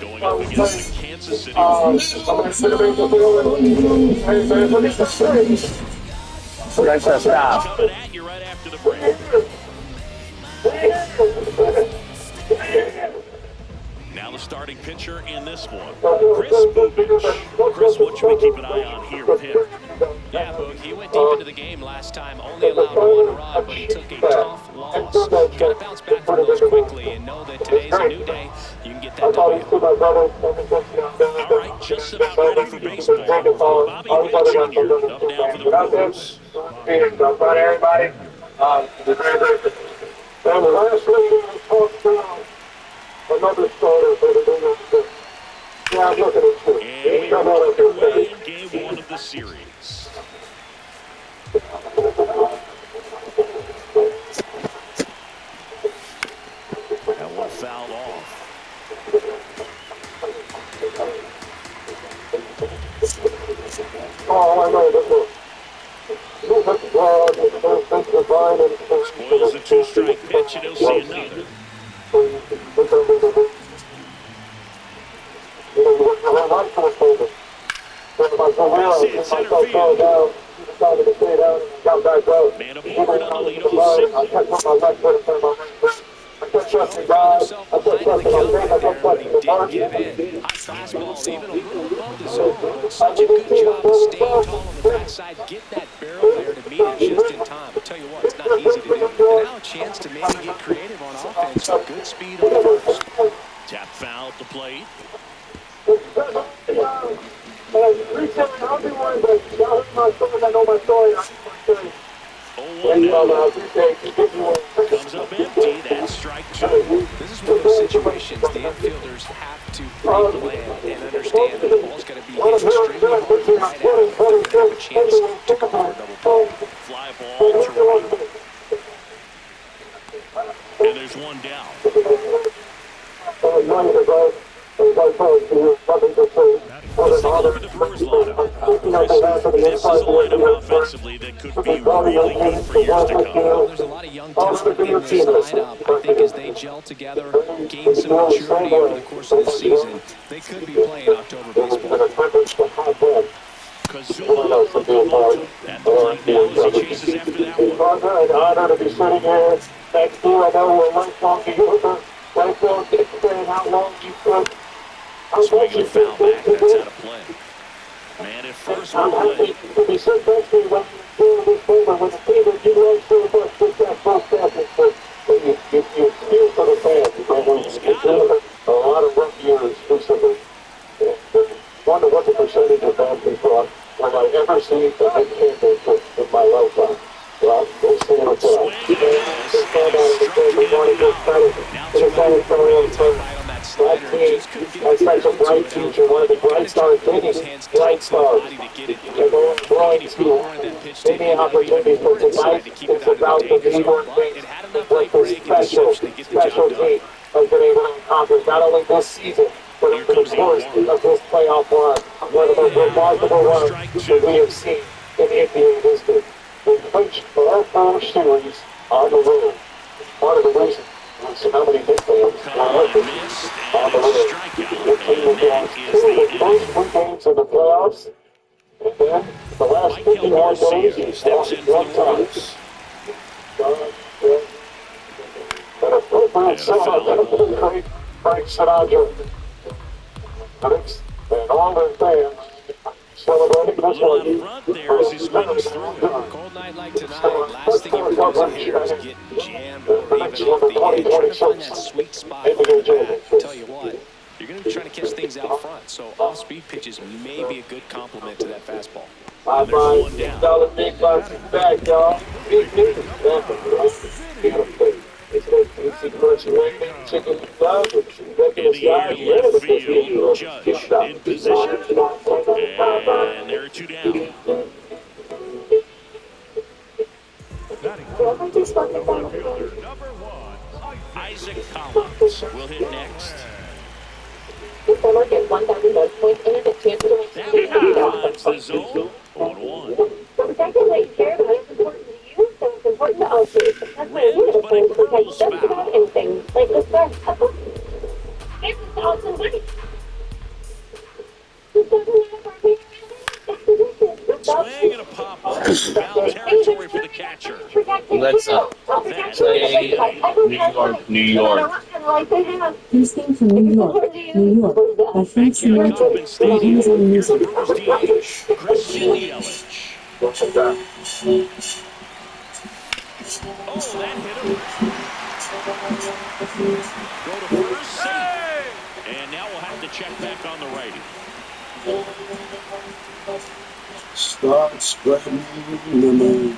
going up against the Kansas City Royals. Coming at you right after the break. Now the starting pitcher in this one, Chris Bubich. Chris, what should we keep an eye on here with him? Yeah, Boog, he went deep into the game last time, only allowed 1 run, but he took a tough loss. Got to bounce back from those quickly and know that today's a new day. You can get that W. All right, just about ready for baseball. Bobby Witt Jr. up now for the Brewers. Everybody. And lastly, talk about another starter for the Brewers. Yeah, I'm looking at you. And we're underway in game 1 of the series. That one fouled off. Oh, I know this one. Spoils the 2-strike pitch, and he'll see another. That's it, center field. Man aboard on the leadoff single. Found himself behind the count right there, but he didn't give in. High fastball, even a little above the zone, but such a good job of staying tall on the backside, get that barrel there to meet it just in time. I'll tell you what, it's not easy to do. And now a chance to maybe get creative on offense with good speed on the first. Tap foul at the plate. Comes up empty. That's strike 2. This is one of those situations the infielders have to pre-plan and understand that the ball's got to be hit extremely hard to right out if they're going to have a chance to go for a double play. Fly ball to right. And there's one down. Let's take a look at the Brewers lineup. This is a lineup offensively that could be really good for years to come. Well, there's a lot of young talent in this lineup. I think as they gel together, gain some maturity over the course of the season, they could be playing October baseball. Kazuma from the low at the plate now as he chases after that one. An honor to be sitting here next to you. I know we're lifelong User. Lifelong fan, how long you could. Swing and a foul back. That's out of play. Man at first will play. To be so next to you when you're doing this favor with the team that you love so much, just that first step. You feel for the fans. A lot of rough years recently. Wonder what the percentage of fans we brought have I ever seen a championship in my lifetime. Well, we'll see what's up. That's such a bright future, one of the bright stars, bright stars. They're going throwing school. Any opportunity for tonight, it's about the New York Knicks. What the special team has been able to accomplish, not only this season, but over the course of this playoff run. One of the most remarkable runs that we have seen in NBA history. We clinched all 4 series on the road. Part of the reason was how many big fans on the road. The team has lost 2 of the first 3 games of the playoffs, and then the last 51 days, lost 1 time. An appropriate sell-out Frank Sinatra. And all their fans celebrating this one. Front there as he swings through. Cold night like tonight, last thing you want to do here is get jammed or even off the edge. Trying to find that sweet spot on the bat. Tell you what, you're going to be trying to catch things out front, so off-speed pitches may be a good complement to that fastball. $5 big bucks back, y'all. Big news. It's like juicy, crunchy, wing, chicken love, in the air, left field, Judge in position. And there are 2 down. Isaac Collins will hit next. That finds the zone. 1-1. Wins, but it grows foul. Swing and a pop up. Foul territory for the catcher. Let's That play is New York, New York. This game from New York, New York, by Frank back here at Sinatra, Kauffman Stadium. Rhythms and Here's the Music. Brewers DH, Christian Yelich. Oh, that hit him. Go to first, safe. And now we'll have to check back on the righty. Start spreading the news.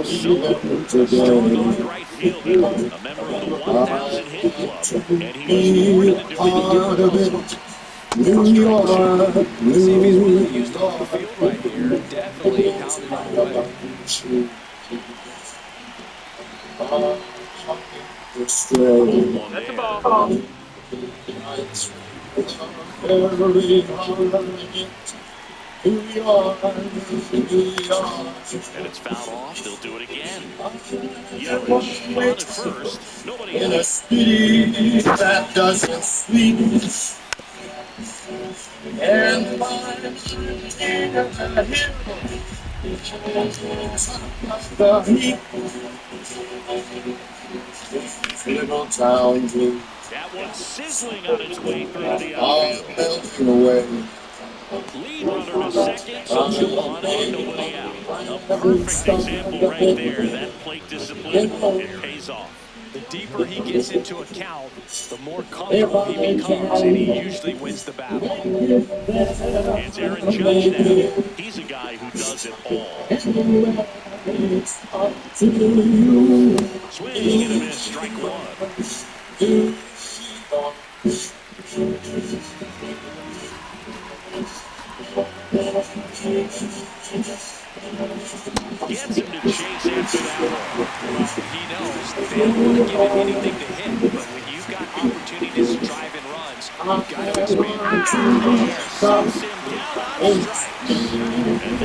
So, strong-armed right fielder, a member of the 1,000 hit club, and he was born in the Dominican. New York, Let's see if he's willing to use the whole field right here. Definitely pounded all the way. That's the ball. New York, New York. And it's fouled off. They'll do it again. Yelich on at first. Nobody In a out. city that doesn't sleep, and by the heat, little town blue, That one sizzling on its way through to the all outfield. melting away. Lead runner to second, so 2 on and nobody out. A perfect example right there. That plate discipline, it pays off. The deeper he gets into a count, the more comfortable he becomes, and he usually wins the battle. It's Aaron Judge now. He's a guy who does it all. Swing and a miss, strike one. Gets him to chase after that one. Well, he knows they don't want to give him anything to hit, but when you've got opportunities to drive in runs, you've got to expand. Sets him down on strikes. And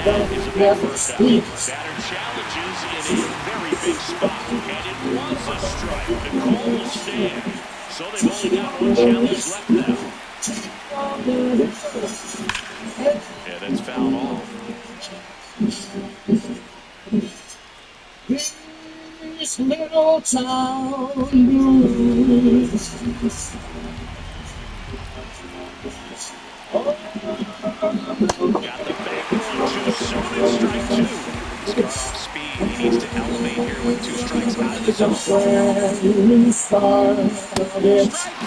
that is a big first out. Batter challenges in a very big spot. And it was a strike. The call will stand. So they've only got one challenge left now. And it's fouled off. This little town blues. Got the back going too soon and strike two. He's got off speed. He needs to elevate here with 2 strikes out of the zone. Strike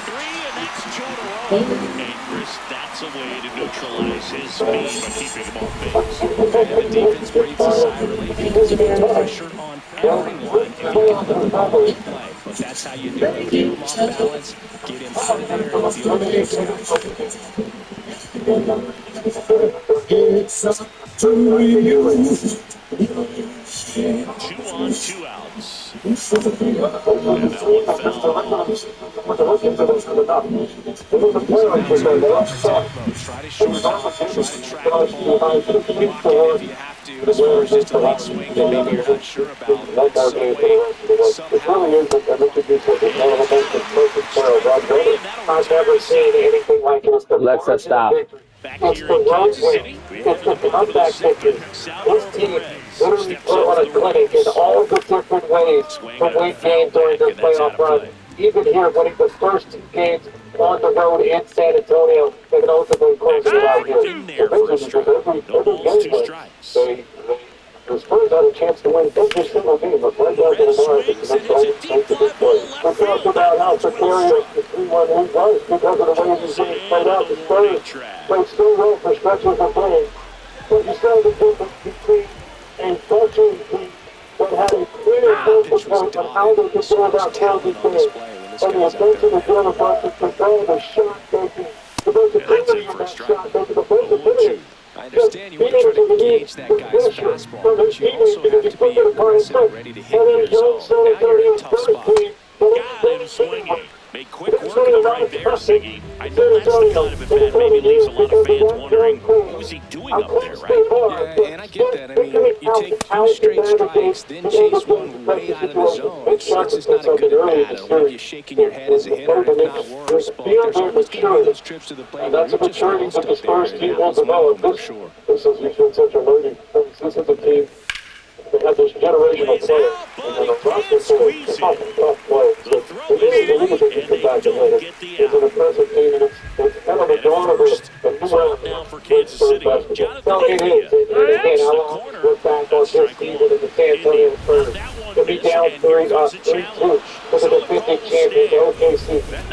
3, and that's 2 in a row. And Chris, that's a way to neutralize his speed by keeping him off base. And the defense breathes a sigh of relief because he puts pressure on everyone if he can put the ball in play. But that's how you do it. Keep him off balance, get him out of there, and deal with the big sky. It's up to you. 2 on, 2 outs. And that one fouled off. Try to short off, try to track the ball, block it if you have to, as far as just a late swing that maybe you're not sure about. But some way, somehow, I've never seen anything like this. Let's stop. Back here in Kansas City, we head to the bottom of the second. Salvador Perez steps put on up a to the clinic in race. all the different ways to win games during this playoff run. Even here, winning the first 2 games on the road in San Antonio, they can ultimately close it out here. In there for a strike. No balls, 2 strikes. The Spurs had a chance to win every single game, but right down to the wire. Swings and hits a deep fly ball left We talked field. about how That's one precarious strike. the 3-1 lead was because of the way these games played out. The Spurs played so well for stretches of games. But you saw the difference between a coaching team that had a clear focus point on how they could go about closing games. And the attention to do the versus control, the shot making, the versatility of that shot making, the versatility. I understand you want to try to gauge that guy's fastball, but you also have to be aggressive and ready to hit your zone. Now you're in a tough spot. Got him swinging. Made quick work of the right there, Siggy. I know that's the kind of event maybe leaves a lot of fans wondering, what was he doing up there, right? Yeah, and I get that. I mean, you take 2 straight strikes, then chase one way out of the zone. It's just not a good at bat. It'll leave you shaking your head as a hitter, if not worse. But there's always going to be those trips to the plate where you're just lost up there, and that was one of them for sure. This has been such a learning. This is a team. They have this generational player, and then the roster player is tough player. The throw is late, and they don't get the It's an out. impressive team, and it's kind of a dawn of a new Stop now for Kansas City. Jonathan India. Again, The how long corner. we're back on this season in the San Antonio Spurs. To be down 3-2, look at the 50 champions, OKC.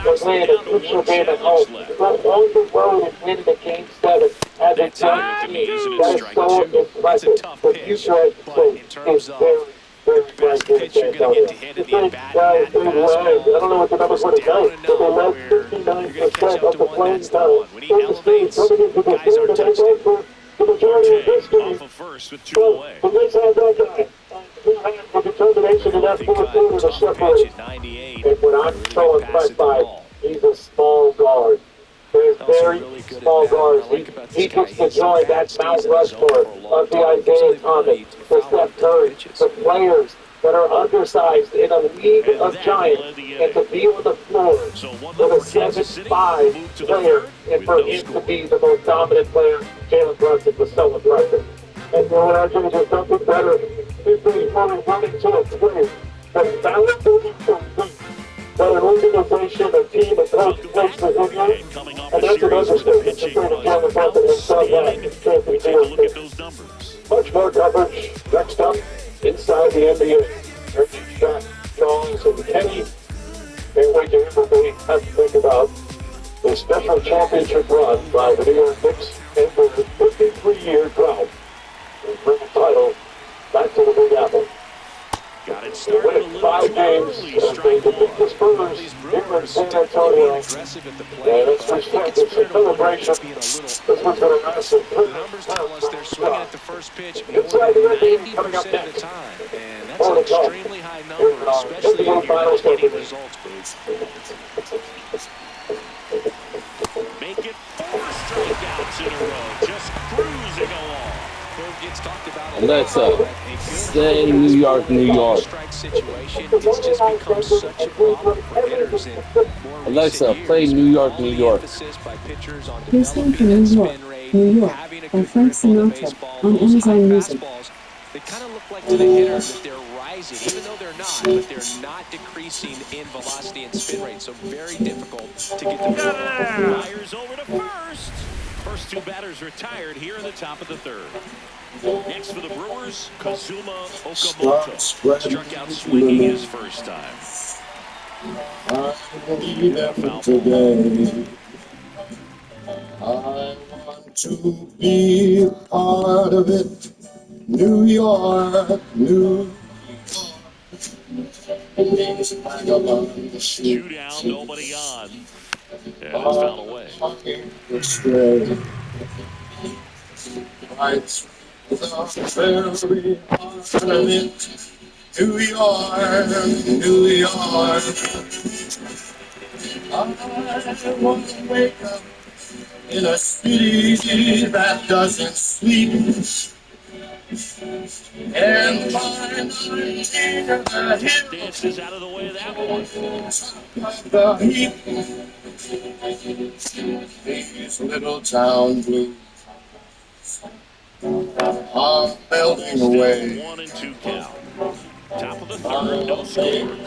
They're playing a crucial game at home. Go on the road and win the game 7 as a top team. That is so impressive. The future, I But in terms of the best pitch you're going to get to hit in the at-bat, that fastball, I don't know what the numbers were down tonight, and but they out led where you're going to catch 59% up of to the one, playing that's the time. one. When he elevates, guys aren't touched it. The majority of this game, Off of first with 2 away. the Knicks have that guy. Who had the determination in that fourth quarter to Tough pitch separate. at 98. And what I'm so impressed by, he's a small guard. There's very really good small at bat. guards. What I like about He this guy, gets to he's join a that bat, Mount stays in the zone Rushmore for a long of the time. Isaiah Doesn't Thomas, really the foul Steph out Curry, pitches. the players that are undersized in a league of giants, and to be on the floor So 1 with a for Kansas City. 7'5" Move to the player, third and with for no him to score. be the most dominant player, Jalen Brunson was so impressive. And you know what, I think there's nothing better. He's really running to a play. But balance that an organization, a team, a coach plays within you, Coming off and a that's an series where the understatement. pitching To say that was Jalen Brunson has done outstanding. that. We take a look at those numbers. Much more coverage next up inside the NBA. There's Shaq, Jones, and Kenny. Can't wait to hear what they have to think about the special championship run by the New York Knicks and their 53-year drought. They bring the title back to the Big Apple. Got it They started a win little 5 too games early. as they Strike defeat the one. Spurs These here in Brewers San definitely being Antonio. aggressive at the Yeah, plate, that's but I think respect. it's It's a fair to wonder if celebration. it's being a little This one's going to last a The numbers tell us they're swinging at the first pitch more Inside the than NBA coming up 90% of the next. time. And that's an extremely high number, especially when you're not getting results, Boots. Make it 4 strikeouts in a row. Just cruising along. It's talked about a Alexa, lot, but a good say high New York, New fastball York. strike situation, it's just become such a problem for hitters in more Alexa, recent years. play New York, All New the York. emphasis by pitchers on Listening to developing New that York, spin rate, New York having a by good Frank grip on the Sinatra baseball, on those high Amazon Music. fastballs, they kind of look like to the hitter that they're rising, even though they're not, but they're not decreasing in velocity and spin rate, so very difficult to get the barrel. Fires over to first. First 2 batters retired here in the top of the 3rd. Next for the Brewers, Kazuma Okamoto. Struck out swinging his first time. I need effort today. I want to be a part of it. New York, New York. It's like a long 2 down, nobody on. And it's fouled away. Astray. Right through the very heart of it. New York, New York. I want to wake up in a city that doesn't sleep and find I'm near the hill Dances out of the way of that one. of the heat. These little town blues are melting away. Still 1 and 2 count. Top of the 3rd, no score.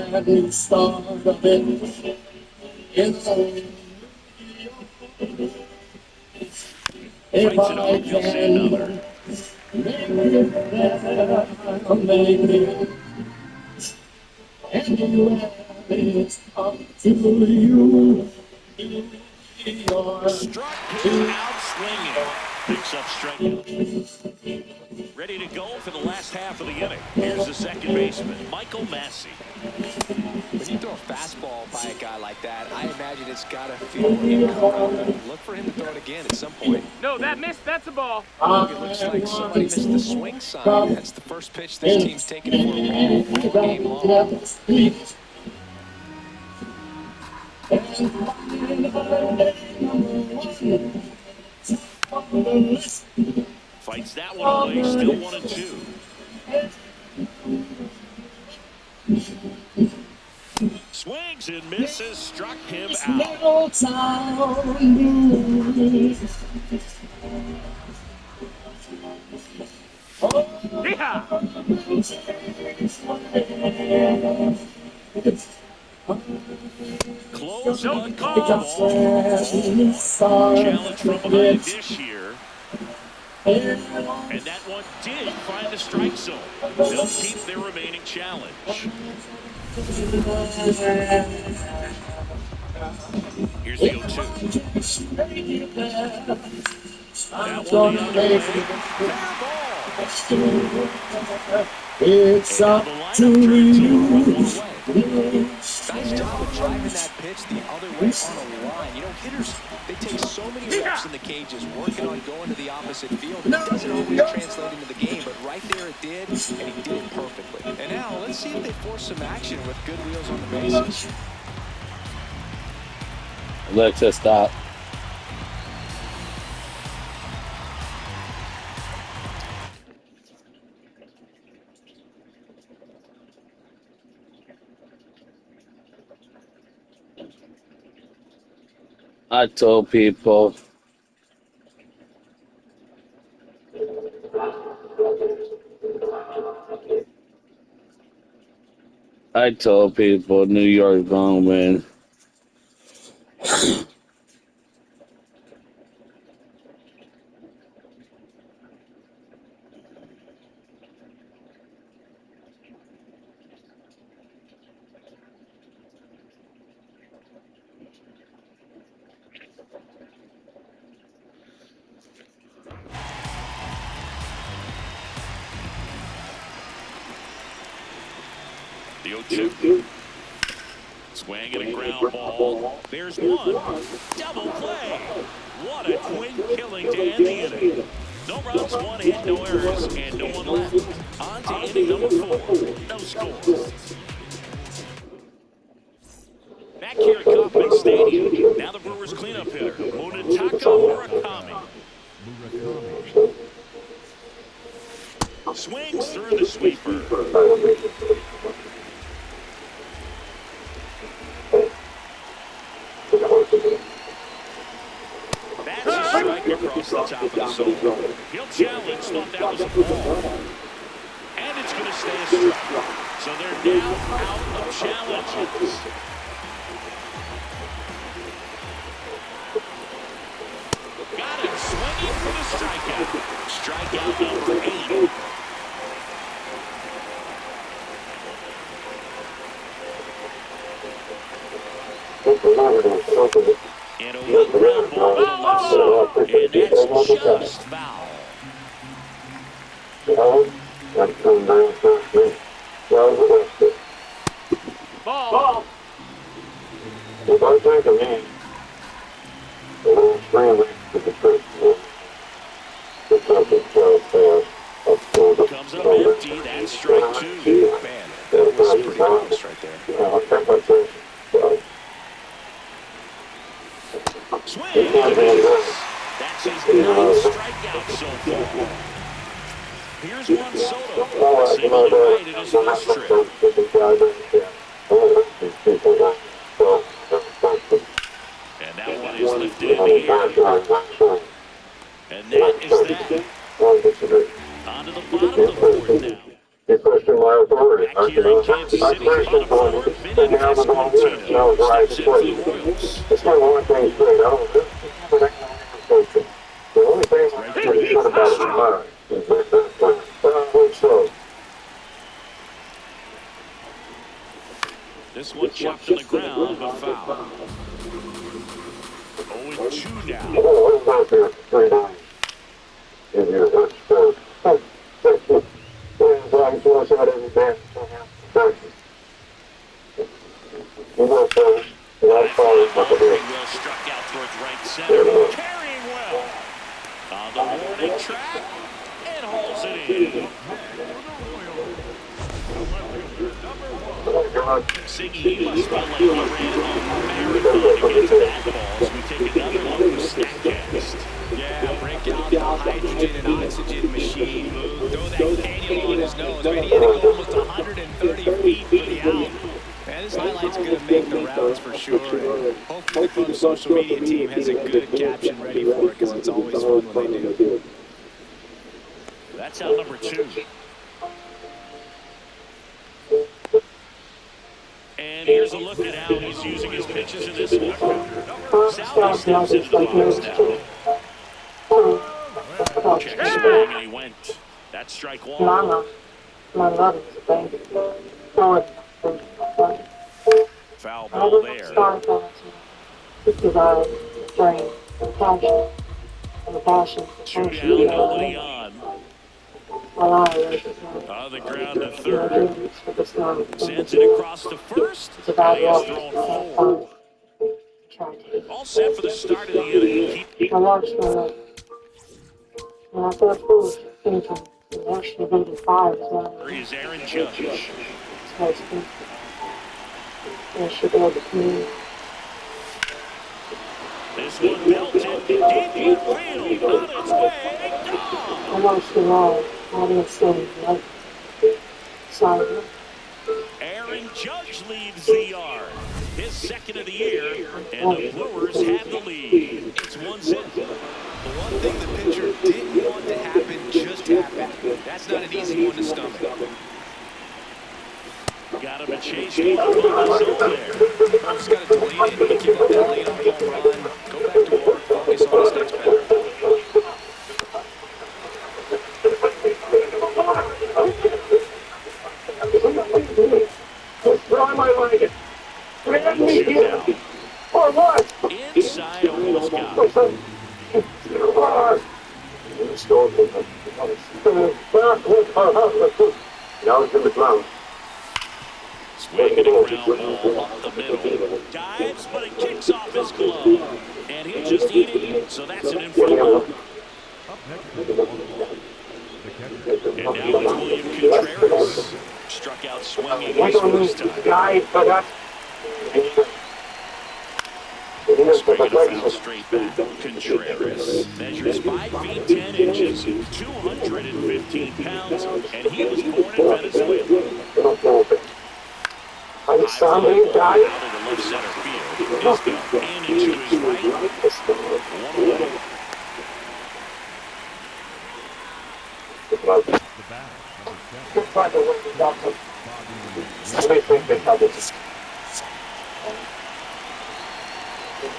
Brand new start of it. You know, if Fights it I off, you'll see another. can make it there, I'll make it. Anywhere it's up to you. New York. Struck him out swinging. Picks up strikeout. Ready to go for the last half of the inning. Here's the second baseman, Michael Massey. When you throw a fastball by a guy like that, I imagine it's got to feel incredible. Look for him to throw it again at some point. No, that missed. That's a ball. It looks like somebody missed the swing sign. That's the first pitch this team's taken for a ball all game long. Fights that one away, still 1-2. Swings and misses, struck him out. Yeah. Close but called ball. Challenge from behind this here. And that one did find the strike zone. They'll keep their remaining challenge. Here's the 0-2. That one the other way. Fair ball. It's up to you. Nice job of driving that pitch the other way on a line. You know, hitters, they take so many reps in the cages working on going to the opposite field. It doesn't always translate into the game, but right there it did, and he did it perfectly. And now, let's see if they force some action with good wheels on the bases. Alexa, stop. I told people. New York gonna win. The 0-2. Swing and a ground ball. There's one. Double play. What a twin killing to end the inning. No runs, 1 hit, no errors, and no one left. On to inning number 4. No score. Back here at Kauffman Stadium. Now the Brewers cleanup hitter, Munetaka Murakami. Swings through the sweeper. That's a strike across the top of the zone. He'll challenge, thought that was a ball. And it's going to stay a strike. So they're now out of challenges. Got him swinging for the strikeout. Strikeout number 8. And a weak ground ball to the left side. And that's just foul. Ball. Comes up empty. That's strike 2. Man, that was pretty close right there. Swing and a miss. That's his 9th strikeout so far. Here's Juan Soto. Single to right in his first trip. And that one is lifted in the air. And that is that. On to the bottom of the 4th now. Back here in Kansas City, bottom 4, Vinny Pasquantino steps in for the Royals. Right there, big first strike. This one chopped to the ground, but foul. 0-2 now. Well struck out towards right center. Carrying well. On the warning track. And hauls it in. Siggy, he must feel like he ran a marathon again. going to make the rounds for sure. And hopefully the club's social media team has a good caption ready for it because it's always fun when they do. That's out number 2. And here's a look at how he's using his pitches in this one. Salvi steps into the box now. Check swing, and he went. That's strike 1. Foul ball there. 2 down, nobody on. On the ground to third. Sends it across to first. And he has thrown 4. All set for the start of the inning. Here's Aaron Judge. This one belted deep in field. On its way. Gone. Aaron Judge leaves the yard. His second of the year, and the Brewers have the lead. It's 1-0. The one thing the pitcher didn't want to happen just happened. That's not an easy one to stomach. Got him a chase ball on the zone there. He's got to delete it. Give up that lead-off home run. Go back to work. Focus on his next batter. Inside, almost got it. Swinging a ground ball up the middle. Dives, but it kicks off his glove. And he'll just eat it, so that's an in for the ball. And now it's William Contreras. Struck out swinging his first time. Swinging a foul straight back. Contreras measures 5 feet 10 inches, 215 pounds, and he was born in Venezuela. High fly ball out of the left center field. Is going in into his right.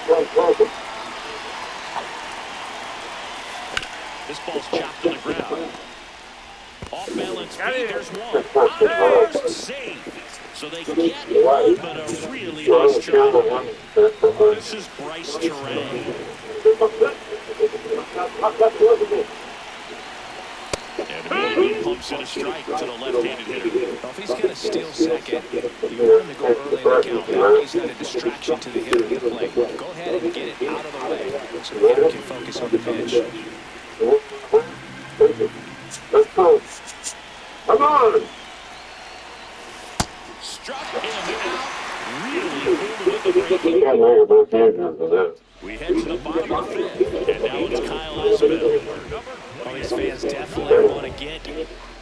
1 away. This ball's chopped to the ground. Off balance feet, there's one. First save. So they get one, but a really nice try. This is Bryce Terang. And immediately pumps in a strike to the left-handed hitter. Well, if he's going to steal second, you want him to go early in the count. That way he's not a distraction to the hitter at the plate. Go ahead and get it out of the way so the hitter can focus on the pitch. Come on! Struck him out. Really fielded with the break. We head to the bottom of the 5th, and now it's Kyle Asbell. Well, these fans definitely want to get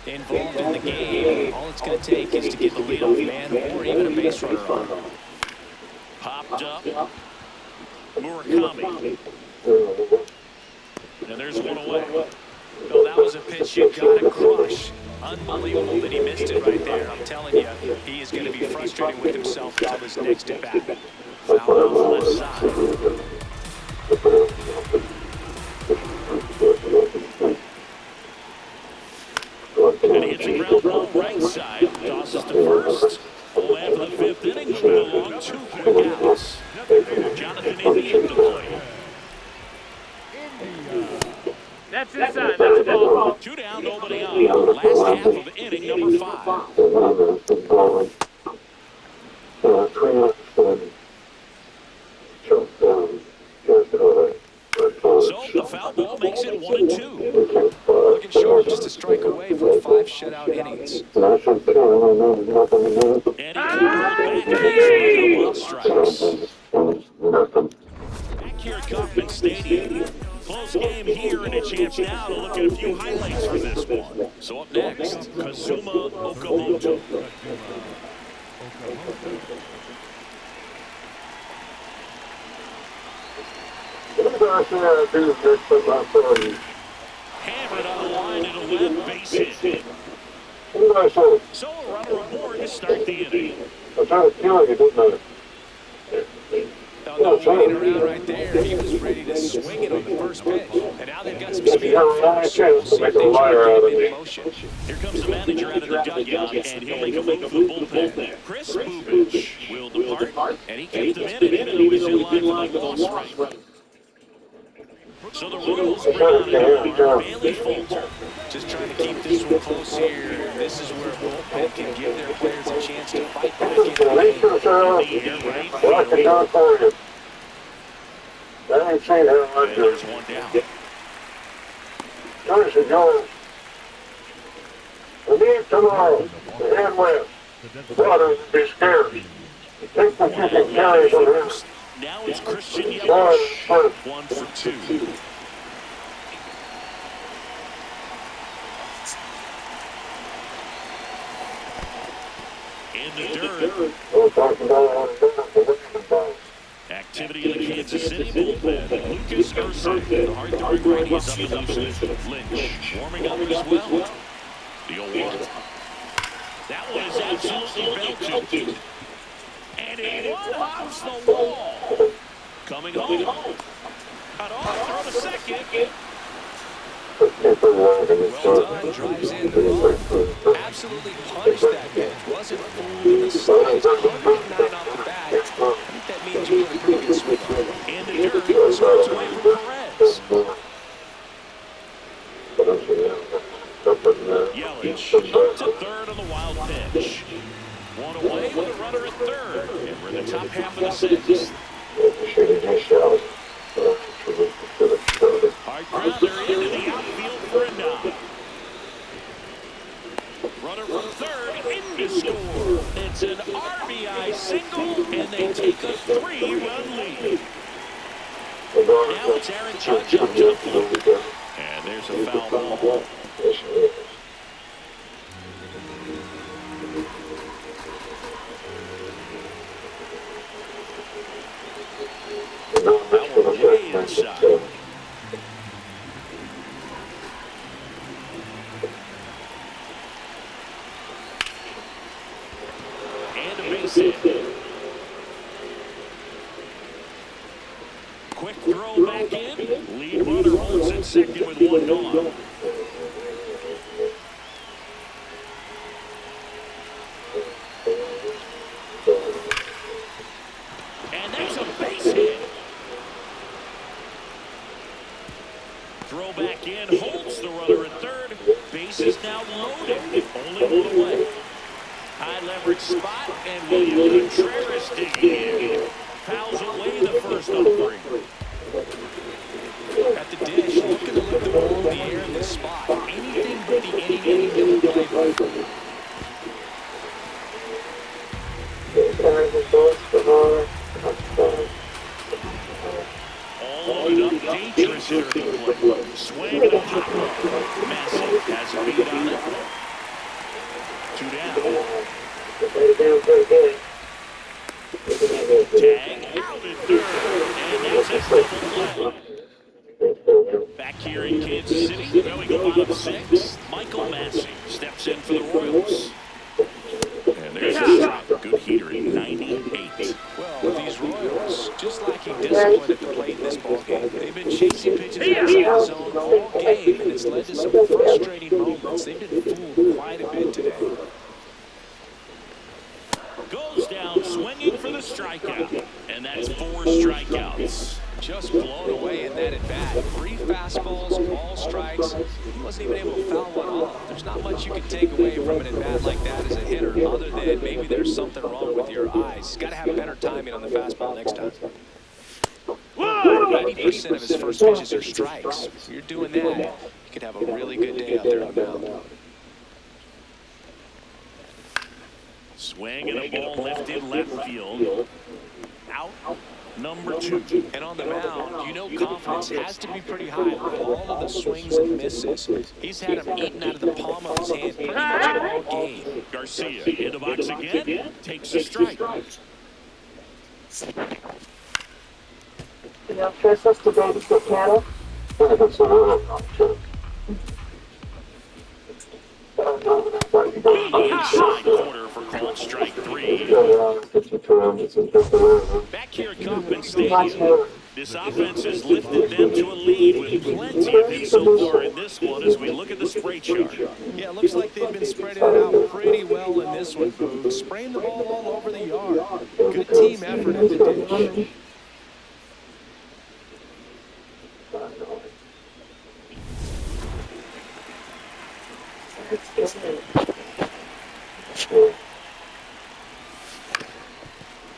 involved in the game. All it's going to take is to get the leadoff man or even a base runner on. Popped up. Murakami. And there's one away. Well, that was a pitch you got to crush. Unbelievable that he missed it right there. I'm telling you, he is going to be frustrated with himself until his next at-bat. Foul off the left side. And he hits a ground ball right side. Tosses to first. Full after the 5th inning. Moving along 2 quick outs. Jonathan Indy at the plate. That's inside. That's a ball. 2 down, nobody on. Last half of inning number 5. So the foul ball makes it 1-2. Looking sharp, just a strike away from 5 shutout innings. And he's pulled back. He's strikes. Back here at Kauffman Stadium. Close game here, and a chance now to look at a few highlights for this one. So up next, Kazuma Okamoto. Hammered on the line into left, base hit. So a runner aboard to start the inning. I'm trying to kill you, didn't Oh, no waiting around right there. He was ready to swing it on the first pitch. And now they've got some speed on first, so we'll see if they try to get him in motion. Here comes the manager out of the dugout, and he'll make a move for the bullpen. Chris Bubich will depart, and he kept him in, even though he's in line for the loss rate. So the Royals bring on an arm, Bailey Falter. Just trying to keep this one close here. This is where a bullpen can give their players a chance to fight back in the game. And there's one down. Curtis and Jones. Leave tomorrow. Head west. Water would be scarce. Take what you can carry from here. Now it's Christian Yelich. 1 for 2. In the dirt. Activity in the Kansas City bullpen. Lucas Ursay, the hard-throwing righty, is up and loose. Lynch warming up as well. The 0-1. That one is absolutely belted. And it one-hops the wall. Coming home. Cut off, throw to second. Well done, drives in the run. Absolutely punished that pitch. Wasn't fooled in the slides. 109 off the bat. I think that means you get a pretty good swing on it. In the dirt, starts away from Perez. Yelich up to third on the wild pitch. One away with a runner at third. And we're in the top half of the sixth. Hard grounder into the outfield for a knock. Runner from third in to score. It's an RBI single, and they take a 3-run lead. Now it's Aaron Judge up to the plate. And there's a foul ball. Way inside. And a base hit. Quick throw back in. Lead runner holds at second with one gone. And that's a base hit. Throw back in, holds the runner at third. Base is now loaded. Only one away. High leverage spot, and William Contreras digging in. Fouls away the first offering. At the dish, looking to lift the ball in the air in this spot. Anything but the inning to the plate. All loaded up, dangerous hitter to the plate. Swing and a pop up. Massey has a beat on it. 2 down. Tag out at third, and that's a double play. Back here in Kansas City, going bottom 6, Michael Massey steps in for the Royals. And there's a strike. Good heater at 98. Well, these Royals, just lacking discipline at the plate in this ballgame. They've been chasing pitches inside the zone all game, and it's led to some frustrating moments. They've been fooled quite a bit today. Goes down swinging for the strikeout. And that's 4 strikeouts. Just blown away in that at-bat. 3 fastballs, all strikes. He wasn't even able to foul one off. There's not much you can take away from an at-bat like that as a hitter, other than maybe there's something wrong with your eyes. He's got to have better timing on the fastball next time. 80% of his first pitches are strikes. If you're doing that, you could have a really good day out there on the mound. Swing and a ball lifted left field. Out. Number 2. And on the mound, you know confidence has to be pretty high with all of the swings and misses. He's had them eaten out of the palm of his hand pretty much all game. Garcia in the box again. Takes a strike. know, trust us to babysit cattle. Yeah, that's a really not true. Inside corner for called strike three. Back here at Kauffman Stadium, this offense has lifted them to a lead with plenty of hits so far in this one as we look at the spray chart. Yeah, it looks like they've been spreading it out pretty well in this one, Boog. Spraying the ball all over the yard. Good team effort in the dish.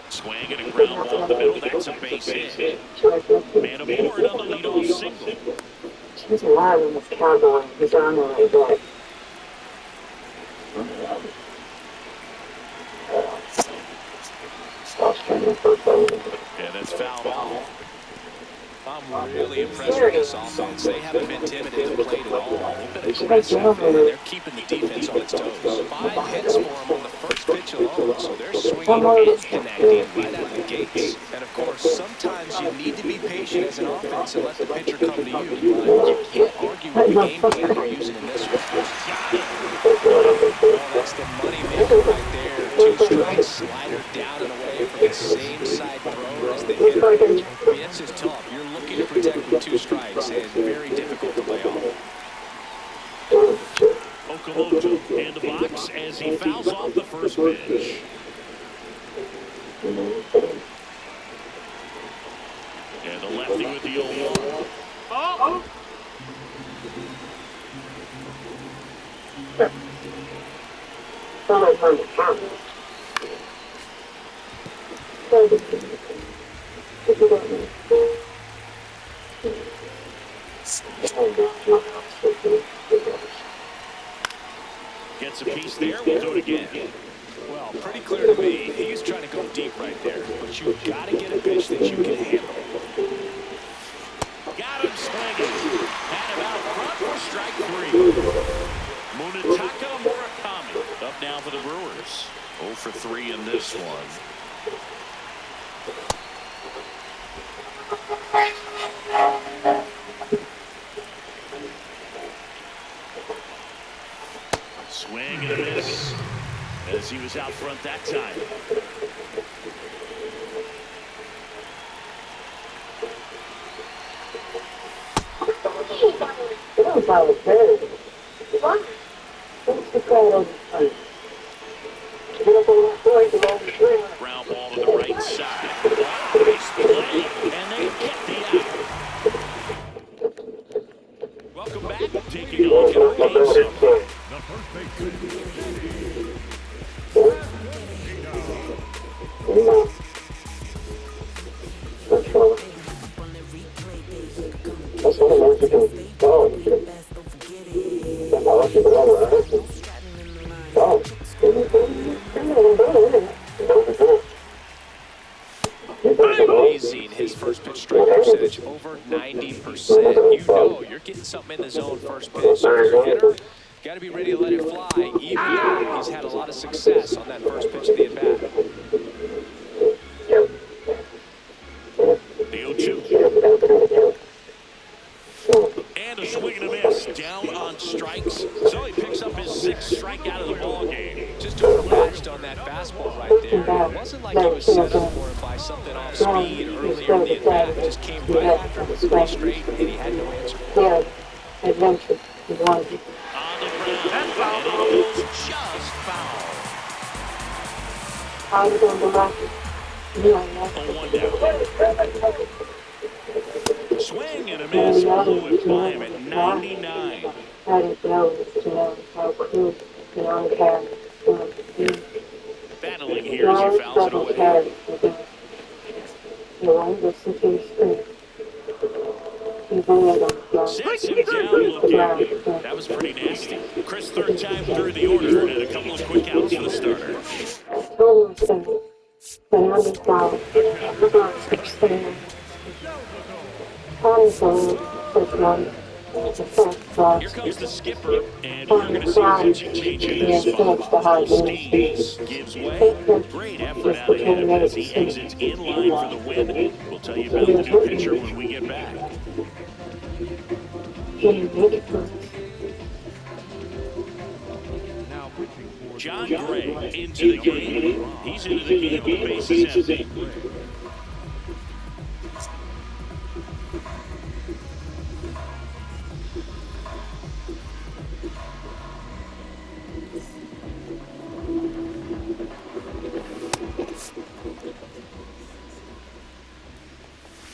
Swing and a ground ball in the middle. That's a base hit. Man aboard on the leadoff single. He's alive in this cowboy. He's on the way back. Yeah, that's fouled off. I'm really impressed with this offense. They haven't been timid at the plate at all. They've been aggressive, and they're keeping the defense on its toes. 5 hits for them on the first pitch alone, so they're swinging and connecting right out of the gates. And, of course, sometimes you need to be patient as an offense and let the pitcher come to you, but you can't argue with the game plan they're using in this one. Well, that's the money maker right there. 2 strikes, slider down and away from the same side thrower as the hitter. I mean, this is tough. You're looking to protect with 2 strikes, and very difficult to lay off. Okamoto in the box as he fouls off the first pitch. And the lefty with the 0-1. Oh! Gets a piece there. We'll do it again. Well, pretty clear to me. He's trying to go deep right there, but you've got to get a pitch that you can handle. Got him swinging. Had him out front for strike 3. Munetaka Murakami up now for the Brewers. 0 for 3 in this one. Swing and a miss as he was out front that time. Ground ball to the right side. Nice play, and they get the out. Welcome back. Taking a look at our game summary. The first baseman. Amazing his first pitch strike percentage, over 90%. You know you're getting something in the zone first pitch. So if you're a hitter, got to be ready to let it fly, even though he's had a lot of success on that first pitch of the at-bat. The 0-2. And a swing and a miss. Down on strikes. So he picks up his 6th strikeout of the ball game. Just overmatched on that fastball right there. It wasn't like he was set up for it by something off speed earlier in the at-bat. It just came right after him with 3 straight, and he had no answer. Yeah, adventure. He wanted it. On the ground. And it goes just foul. I was on the rocket. A 1 down. Swing and a miss. Blew it by him at 99. I didn't know how cool the on-cam Battling here as he fouls it away. You want to listen to his screen. Sets him down looking. That was pretty nasty. Chris, 3rd time through the order, and a couple of quick outs for the starter. Here comes the skipper, and you're going to see a pitching change in this spot. Little Steens gives way. Great effort out ahead of him as he exits in line for the win. We'll tell you about the new pitcher when we get back. John Gray into the game. He's into the game with the bases empty.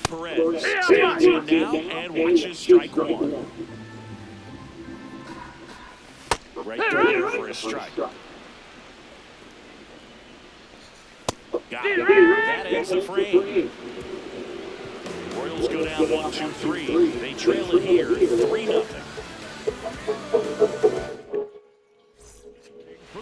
Perez stands in now and watches strike one. Right there for a strike. Got it. That ends the frame. Royals go down 1-2-3. They trail it here 3-0.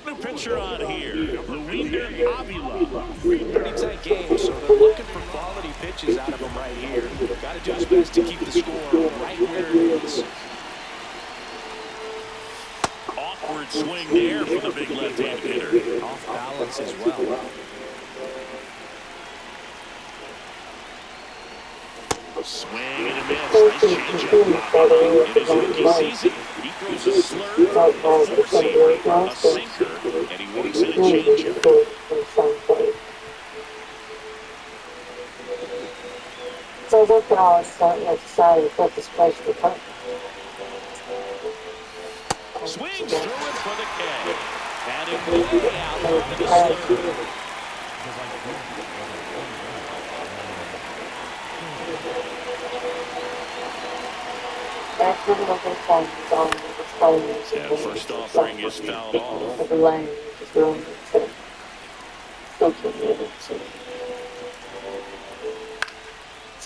New pitcher on here, Luinder Avila. Pretty tight game, so they're looking for quality pitches out of him right here. Got to do his best to keep the score right where it is. Awkward swing there for the big left-handed hitter. Off balance as well. Swing and a miss. Nice changeup. In his rookie season, he throws a slurve, a four-seamer, a sinker, and he works in a changeup. So that's what I was decided to put this place to cut. Swings through it for the K. And it way out for the slurve. That's really what they found on the phones. And first offering is fouled off. The lane is really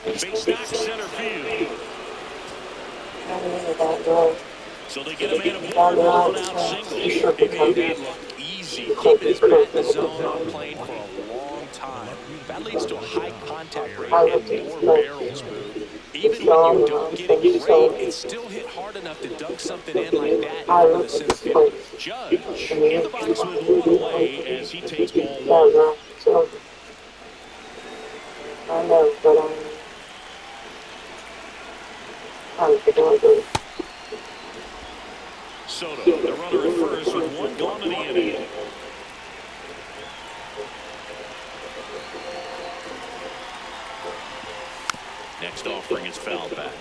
Base knock center field. So they get a man aboard, one out single. He made that look easy, keeping his bat in the zone on plane for a long time. That leads to a high contact rate and more barrels moved. Even when you don't get it great, it's still hit hard enough to dunk something in like that into the center field. Judge in the box with one away as he takes ball one. I know, but I'm thinking Soto, the runner at first with one gone in the inning. Next offering is fouled back.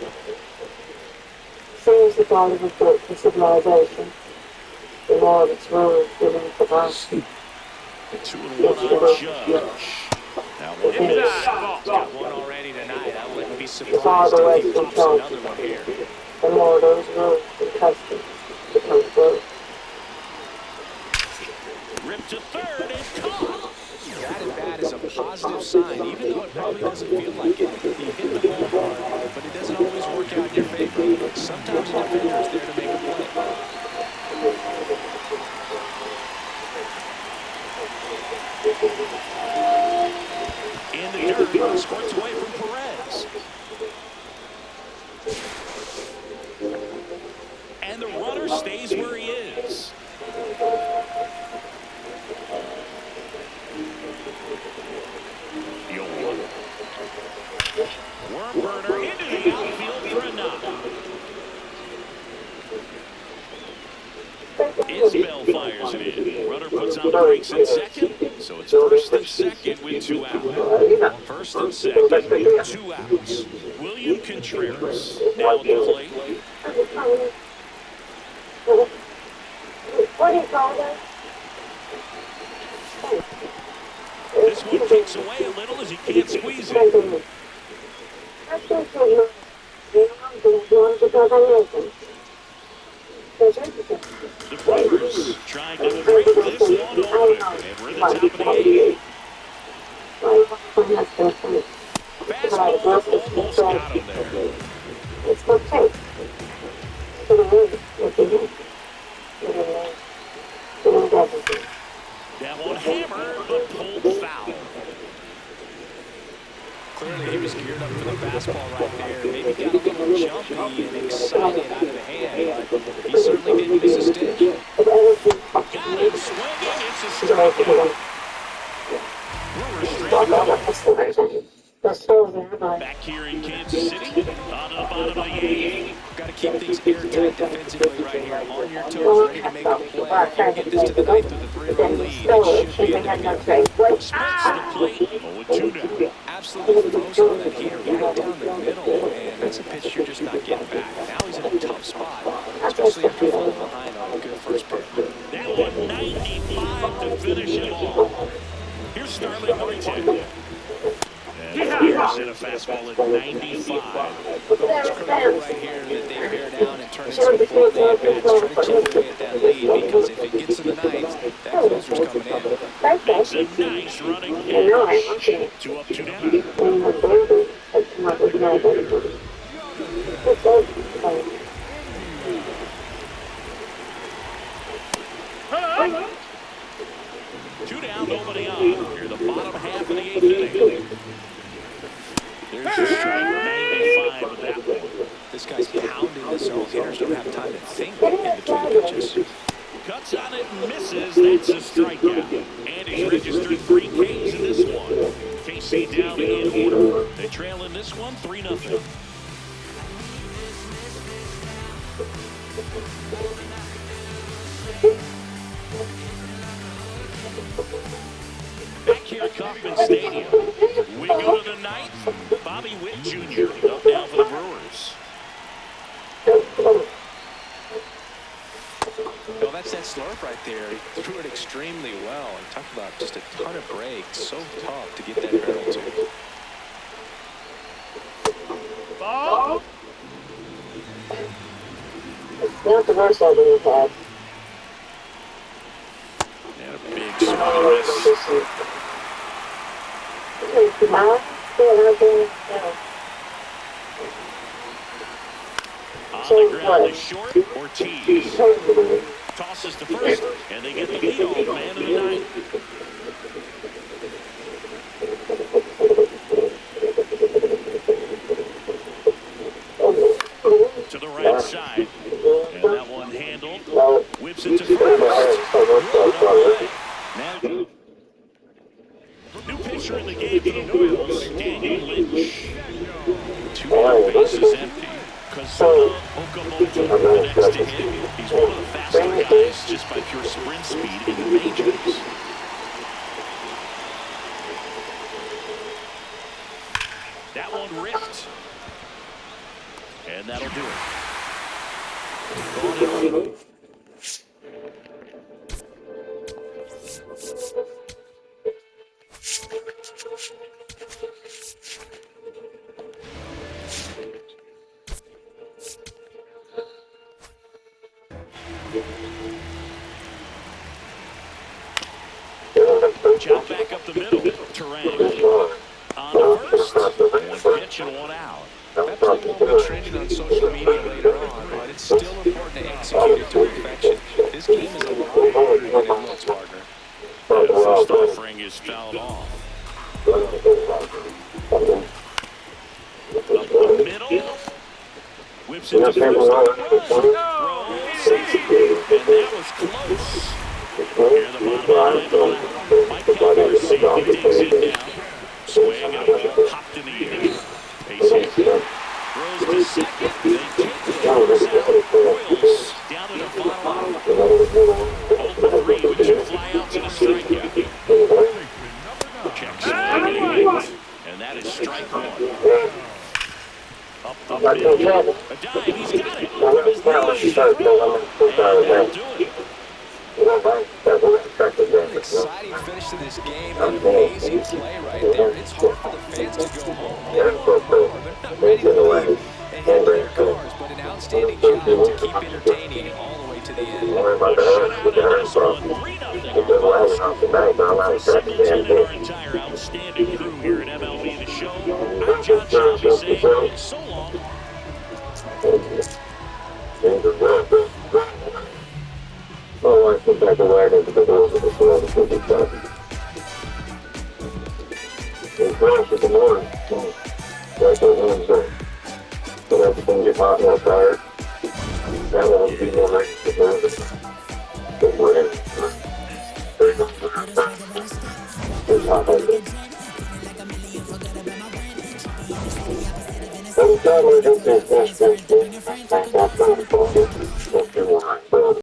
Seems the kind of report for civilization. The more of its rules given for us. 2-1 on Judge. Now one miss. Got one already tonight. I wouldn't be surprised if he pops another one here. The more of those rules and customs become true. Ripped to third and caught. That at bat is a positive sign, even though it probably doesn't feel like it. You hit the ball hard, but it doesn't always work out in your favor. Sometimes a defender is there to make a play. In the dirt, squirts away from Perez. And the runner stays where he is. Worm burner into the outfield for a knock. Isbell fires it in. Runner puts on the brakes at second, so it's first and second with 2 outs. First and second, 2 outs. William Contreras now at the plate. What do you call that? This one kicks away a little as he can't squeeze it. The Brewers trying to break this one open, and we're at the top of the 8th. Fastball almost got him there. It's okay. That one hammered, but pulled foul. Clearly, he was geared up for the fastball right there. Maybe got a little jumpy and excited batting it out of the hand, but he certainly didn't miss a stick. Got him swinging. It's a strikeout. Brewers stranded one. Back here in Kansas City, on to the bottom of the 8th. Got to keep things airtight defensively right here. On your toes, ready to make a play. If you can get this to the 9th with a 3-run lead, it should be enough. Splits the plate. 0-2 now. Absolutely froze on that heater right down the middle, and that's a pitch you're just not getting back. Now he's in a tough spot, especially after falling behind on a good first pitch. That one 95 to finish him off. Here's Starling Whitehead. And fires in a fastball at 95. It's critical right here that they bear down and turn in some quality at bats. Try to chip away at that lead, because if it gets to the 9th, that closer's coming in. Makes a nice running catch. 2 up, 2 down. Two down, nobody on. Here the bottom half of the 8th inning. There's a strike, 95 with that one. This guy's pounding the zone. Hitters don't have time to think in between pitches. Cuts on it and misses. That's a strikeout. And he's registered 3 Ks in this one. KC down in order. They trail in this one 3-0. Back here at Kauffman Stadium, we go to the 9th. Bobby Witt Jr. up now for the Brewers. Well, that's that slurp right there. He threw it extremely well. And talk about just a ton of breaks. So tough to get that barrel to. Ball. Not the worst idea we've had. And a big swing and miss. On the ground is short. Ortiz tosses to first, and they get the leadoff man in the 9th. To the right side, and that one handled. Whips it to first. Now, new pitcher in the game for the Royals, Daniel Lynch. 2 bases empty. Kazuma Okamoto, the next to him. He's one of the faster guys just by pure sprint speed in the majors. That one ripped. And that'll do it. Going in. Chop back up the middle. Terang on the first. 1 pitch and 1 out. That play won't be trending on social media later on, but it's still important to execute it to perfection. This game is a lot harder than it looks, partner. And the first offering is fouled off. Up the middle. Whips it to first. Throws. And that was close. Here the bottom of the 9th. Mike Calvert digs it down. Swing and a ball popped in the air. Base hit. Throws to second. They take the runners out. Royals down in the bottom. 0 for 3 with 2 flyouts and a strikeout. Checks in. And that is strike 1. Up the middle. A dive. He's got it. From his knees. And that'll do it. An exciting finish to this game. An amazing play right there. It's hard for the fans to go home. They want more. They're not ready to leave and head to their cars, but an outstanding job to keep entertaining all the way to the end. Shutout in this one. 3-0. For Singleton and our entire outstanding crew here at MLB The Show, I'm John Shelby saying so long. Oh, I think I can wear it to the doors of the world of the truck. It's fresh in the morning. Like those ones that everything get hot and tired. That would be more like the